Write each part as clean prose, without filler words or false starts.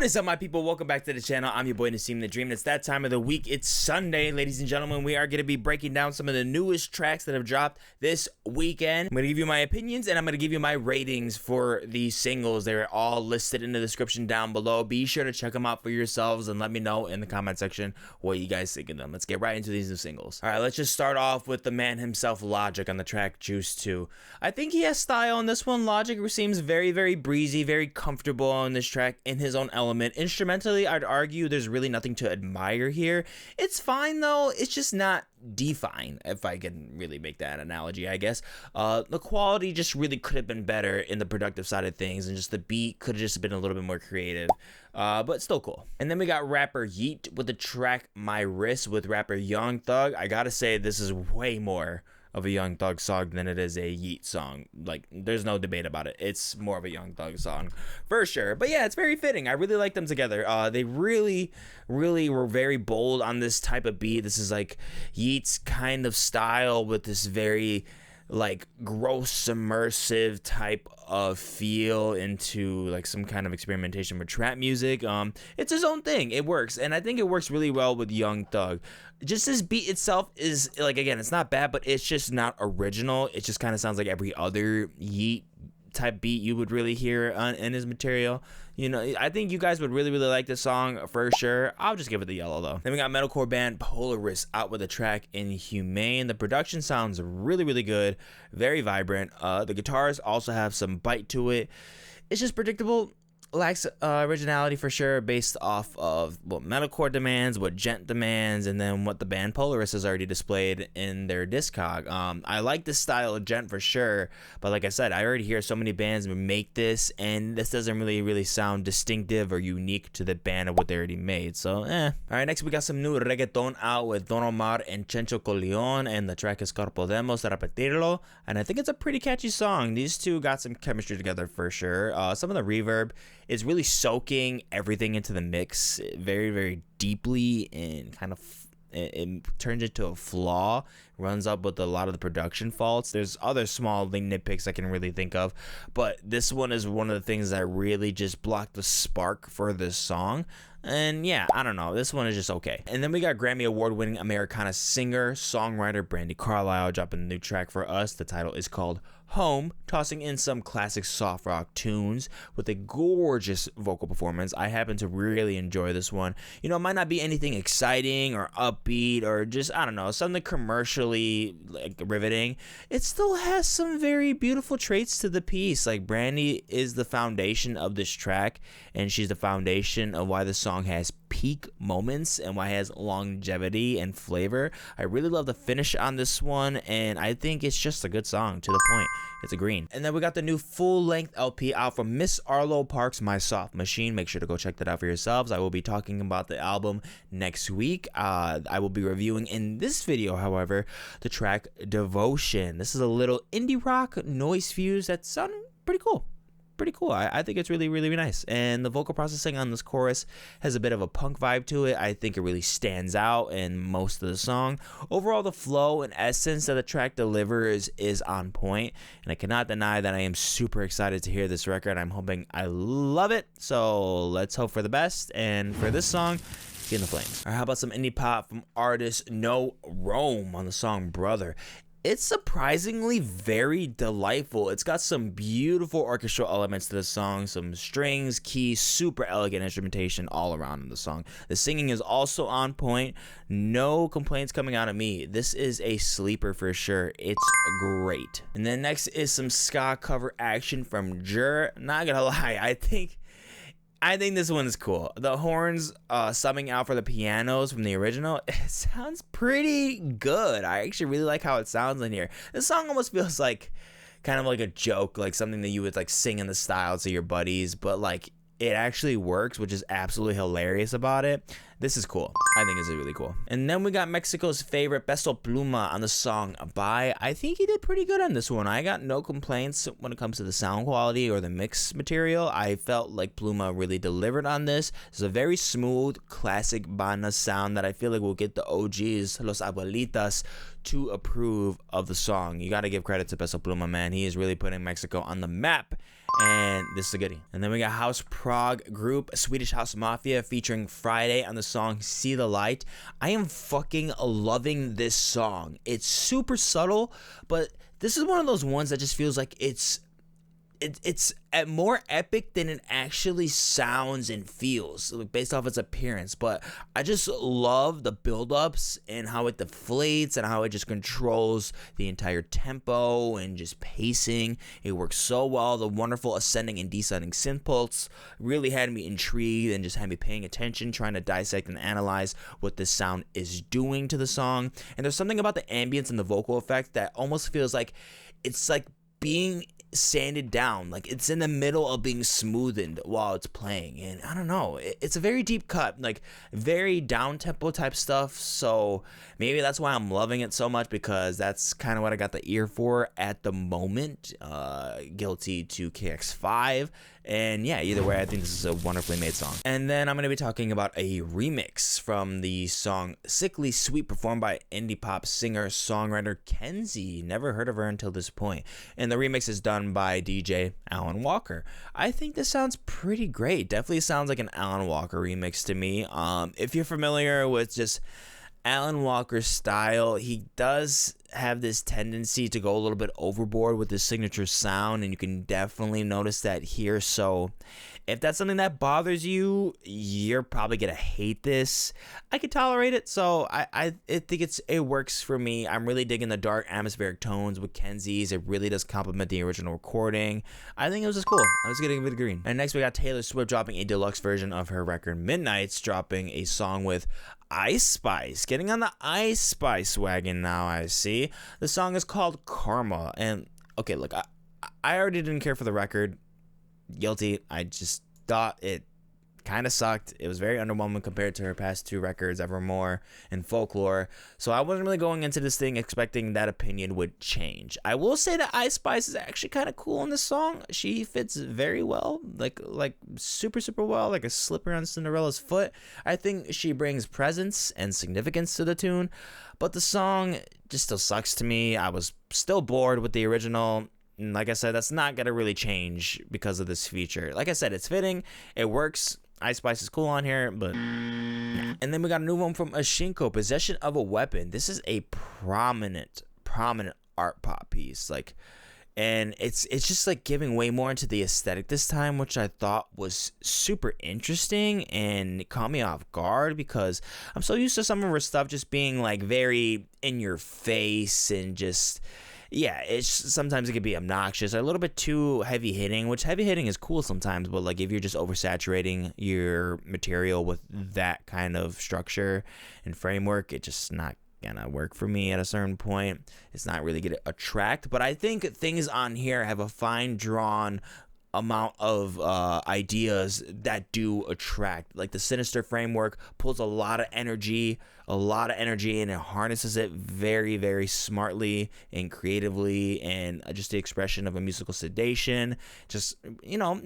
What is up, my people? Welcome back to the channel. I'm your boy Nassim the Dream. It's that time of the week. It's Sunday, ladies and gentlemen. We are going to be breaking down some of the newest tracks that have dropped this weekend. I'm going to give you my opinions and I'm going to give you my ratings for these singles. They're all listed in the description down below. Be sure to check them out for yourselves and let me know in the comment section what you guys think of them. Let's get right into these new singles. All right, let's just start off with the man himself, Logic, on the track Juice 2. I think he has style on this one. Logic seems very, very breezy, very comfortable on this track in his own element. Instrumentally, I'd argue there's really nothing to admire here. It's fine though, it's just not define, if I can really make that analogy, I guess. The quality just really could have been better in the productive side of things, and just the beat could have just been a little bit more creative, but still cool. And then we got rapper Yeat with the track My Wrist with rapper Young Thug. I gotta say, this is way more of a Young Thug song than it is a Yeat song. Like, there's no debate about it. It's more of a Young Thug song for sure. But yeah, it's very fitting. I really like them together. They really were very bold on this type of beat. This is like Yeat's kind of style with this very like gross immersive type of feel into like some kind of experimentation with trap music. It's his own thing. It works, and I think it works really well with Young Thug. Just this beat itself is like, again, it's not bad, but it's just not original. It just kind of sounds like every other Yeat type beat you would really hear in his material. You know, I think you guys would really like this song for sure. I'll just give it the yellow though. Then we got metalcore band Polaris out with a track Inhumane. The production sounds really good, very vibrant. The guitars also have some bite to it. It's just predictable. Lacks originality for sure, based off of what metalcore demands, what gent demands, and then what the band Polaris has already displayed in their discog. I like this style of gent for sure, but like I said, I already hear so many bands make this, and this doesn't really sound distinctive or unique to the band of what they already made. So All right, next we got some new reggaeton out with Don Omar and Chencho Corleone, and the track is called Podemos, Repetirlo, and I think it's a pretty catchy song. These two got some chemistry together for sure. Some of the reverb is really soaking everything into the mix very deeply, and kind of it turns into a flaw, runs up with a lot of the production faults. There's other small nitpicks I can really think of, but this one is one of the things that really just blocked the spark for this song. And yeah, I don't know, this one is just okay. And then we got Grammy Award-winning Americana singer, songwriter Brandie Carlile dropping a new track for us. The title is called Home, tossing in some classic soft rock tunes with a gorgeous vocal performance. I happen to really enjoy this one. You know, it might not be anything exciting or upbeat or just, I don't know, something commercially like riveting. It still has some very beautiful traits to the piece. Like, Brandie is the foundation of this track, and she's the foundation of why the song has peak moments and why it has longevity and flavor. I really love the finish on this one, and I think it's just a good song, to the point. It's a green. And then we got the new full-length LP out from Miss Arlo Parks, My Soft Machine. Make sure to go check that out for yourselves. I will be talking about the album next week. I will be reviewing in this video, however, the track Devotion. This is a little indie rock noise fuse that sounded pretty cool. I think it's really nice, and the vocal processing on this chorus has a bit of a punk vibe to it. I think it really stands out in most of the song. Overall, the flow and essence that the track delivers is on point, and I cannot deny that I am super excited to hear this record. I'm hoping I love it, so let's hope for the best. And for this song, get in the flames. All right, how about some indie pop from artist No Rome on the song Brother? It's surprisingly very delightful. It's got some beautiful orchestral elements to the song, some strings, keys, super elegant instrumentation all around in the song. The singing is also on point. No complaints coming out of me. This is a sleeper for sure. It's great. And then next is some ska cover action from Jur. Not gonna lie, I think this one is cool. The horns subbing out for the pianos from the original, it sounds pretty good. I actually really like how it sounds in here. This song almost feels like kind of like a joke, like something that you would like sing in the style to your buddies, but like it actually works, which is absolutely hilarious about it. This is cool. I think this is really cool. And then we got Mexico's favorite, Peso Pluma, on the song Bye. I think he did pretty good on this one. I got no complaints when it comes to the sound quality or the mix material. I felt like Pluma really delivered on this. It's a very smooth, classic banda sound that I feel like will get the OGs, Los Abuelitas, to approve of the song. You got to give credit to Peso Pluma, man. He is really putting Mexico on the map. And this is a goodie. And then we got house prog group Swedish House Mafia featuring Fridayy on the song See the Light. I am fucking loving this song. It's super subtle, but this is one of those ones that just feels like it's more epic than it actually sounds and feels, like, based off its appearance. But I just love the build-ups and how it deflates and how it just controls the entire tempo and just pacing. It works so well. The wonderful ascending and descending synth pulse really had me intrigued and just had me paying attention, trying to dissect and analyze what this sound is doing to the song. And there's something about the ambience and the vocal effect that almost feels like it's like being sanded down, like it's in the middle of being smoothened while it's playing. And I don't know, it's a very deep cut, like very down tempo type stuff. So maybe that's why I'm loving it so much, because that's kind of what I got the ear for at the moment. Guilty to KX5. And yeah, either way, I think this is a wonderfully made song. And then I'm going to be talking about a remix from the song Sickly Sweet, performed by indie pop singer-songwriter Kenzie. Never heard of her until this point. And the remix is done by DJ Alan Walker. I think this sounds pretty great. Definitely sounds like an Alan Walker remix to me. If you're familiar with just Alan Walker's style, he does have this tendency to go a little bit overboard with his signature sound, and you can definitely notice that here. So if that's something that bothers you, you're probably gonna hate this. I could tolerate it, so I think it works for me. I'm really digging the dark atmospheric tones with Kenzie's. It really does complement the original recording. I think it was just cool. I was getting a bit of green. And next we got Taylor Swift dropping a deluxe version of her record Midnights, dropping a song with Ice Spice, getting on the Ice Spice wagon now, I see. The song is called Karma. And okay, look, I already didn't care for the record. Guilty. I just thought it kind of sucked. It was very underwhelming compared to her past two records, Evermore and Folklore. So I wasn't really going into this thing expecting that opinion would change. I will say that Ice Spice is actually kind of cool in this song. She fits very well, like super well, like a slipper on Cinderella's foot. I think she brings presence and significance to the tune, but the song just still sucks to me. I was still bored with the original. And like I said, that's not going to really change because of this feature. Like I said, it's fitting. It works. Ice Spice is cool on here, but nah. And then we got a new one from Ashnikko, Possession of a Weapon. This is a prominent art pop piece. And it's just like giving way more into the aesthetic this time, which I thought was super interesting, and it caught me off guard because I'm so used to some of her stuff just being like very in your face and just, yeah, it's sometimes it can be obnoxious, a little bit too heavy hitting, which heavy hitting is cool sometimes, but like if you're just oversaturating your material with that kind of structure and framework, it just not gonna work for me at a certain point. It's not really gonna attract, but I think things on here have a fine drawn amount of ideas that do attract. Like the Sinister framework pulls a lot of energy, and it harnesses it very, very smartly and creatively, and just the expression of a musical sedation. Just, you know,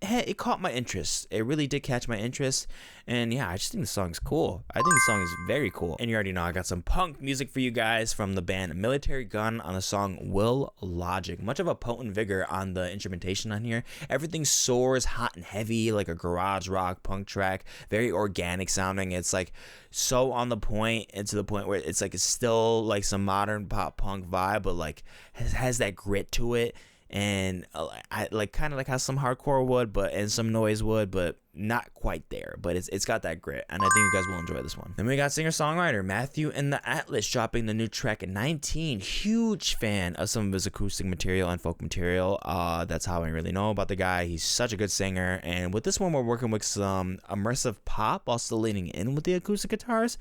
it caught my interest. It really did catch my interest. And yeah, I just think the song's cool. I think the song is very cool. And you already know I got some punk music for you guys from the band Militarie Gun on the song Will Logic. Much of a potent vigor on the instrumentation on here. Everything soars hot and heavy like a garage rock punk track. Very organic sounding. It's like so on the point, and to the point where it's like it's still like some modern pop punk vibe, but like has that grit to it. And I like kind of like how some hardcore would, and some noise would, but not quite there. But it's got that grit, and I think you guys will enjoy this one. Then we got singer-songwriter Matthew and the Atlas dropping the new track 19. Huge fan of some of his acoustic material and folk material. That's how I really know about the guy. He's such a good singer, and with this one, we're working with some immersive pop while still leaning in with the acoustic guitars.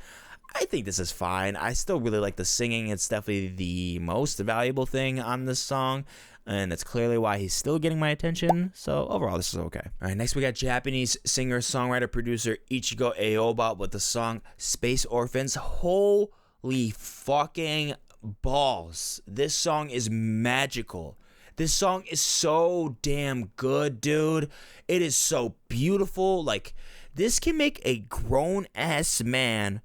I think this is fine. I still really like the singing. It's definitely the most valuable thing on this song. and that's clearly why he's still getting my attention. So overall, this is okay. All right, next we got Japanese singer, songwriter, producer Ichiko Aoba with the song Space Orphans. Holy fucking balls. This song is magical. This song is so damn good, dude. It is so beautiful. Like, this can make a grown-ass man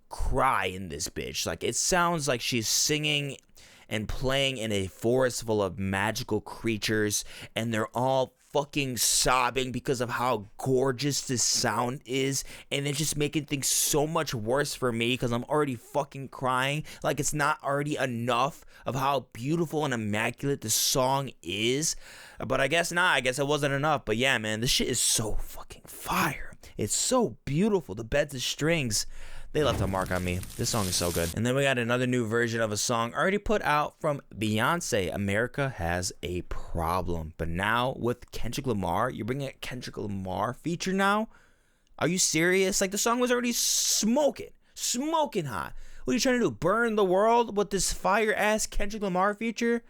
cry in this bitch. Like, it sounds like she's singing and playing in a forest full of magical creatures, and they're all fucking sobbing because of how gorgeous this sound is, and it's just making things so much worse for me because I'm already fucking crying. Like, it's not already enough of how beautiful and immaculate the song is, but I guess not. I guess it wasn't enough. But yeah, man, this shit is so fucking fire. It's so beautiful. The beds and strings, they left a mark on me. This song is so good. And then we got another new version of a song already put out from Beyoncé, America Has a Problem. But now with Kendrick Lamar, you're bringing a Kendrick Lamar feature now? Are you serious? Like, the song was already smoking hot. What are you trying to do? Burn the world with this fire-ass Kendrick Lamar feature?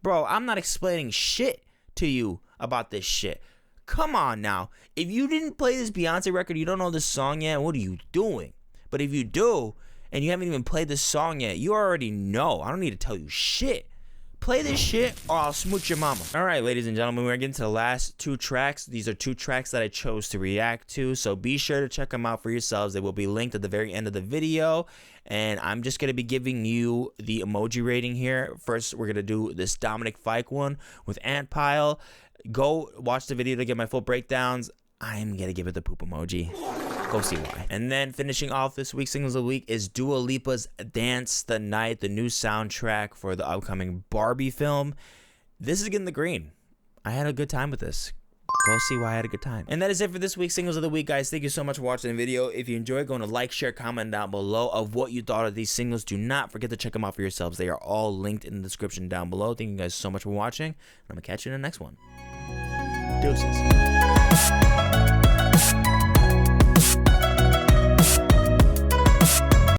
Bro, I'm not explaining shit to you about this shit. Come on now. If you didn't play this Beyoncé record, you don't know this song yet, what are you doing? But if you do, and you haven't even played this song yet, you already know. I don't need to tell you shit. Play this shit or I'll smooch your mama. All right, ladies and gentlemen, we're getting to the last two tracks. These are two tracks that I chose to react to, so be sure to check them out for yourselves. They will be linked at the very end of the video, and I'm just going to be giving you the emoji rating here. First, we're going to do this Dominic Fike one with Ant Pile. Go watch the video to get my full breakdowns. I'm going to give it the poop emoji. Go see why. And then finishing off this week's Singles of the Week is Dua Lipa's Dance the Night, the new soundtrack for the upcoming Barbie film. This is getting the green. I had a good time with this. Go see why I had a good time. And that is it for this week's Singles of the Week, guys. Thank you so much for watching the video. If you enjoyed, go to like, share, comment down below of what you thought of these singles. Do not forget to check them out for yourselves. They are all linked in the description down below. Thank you guys so much for watching. I'm going to catch you in the next one. Deuces.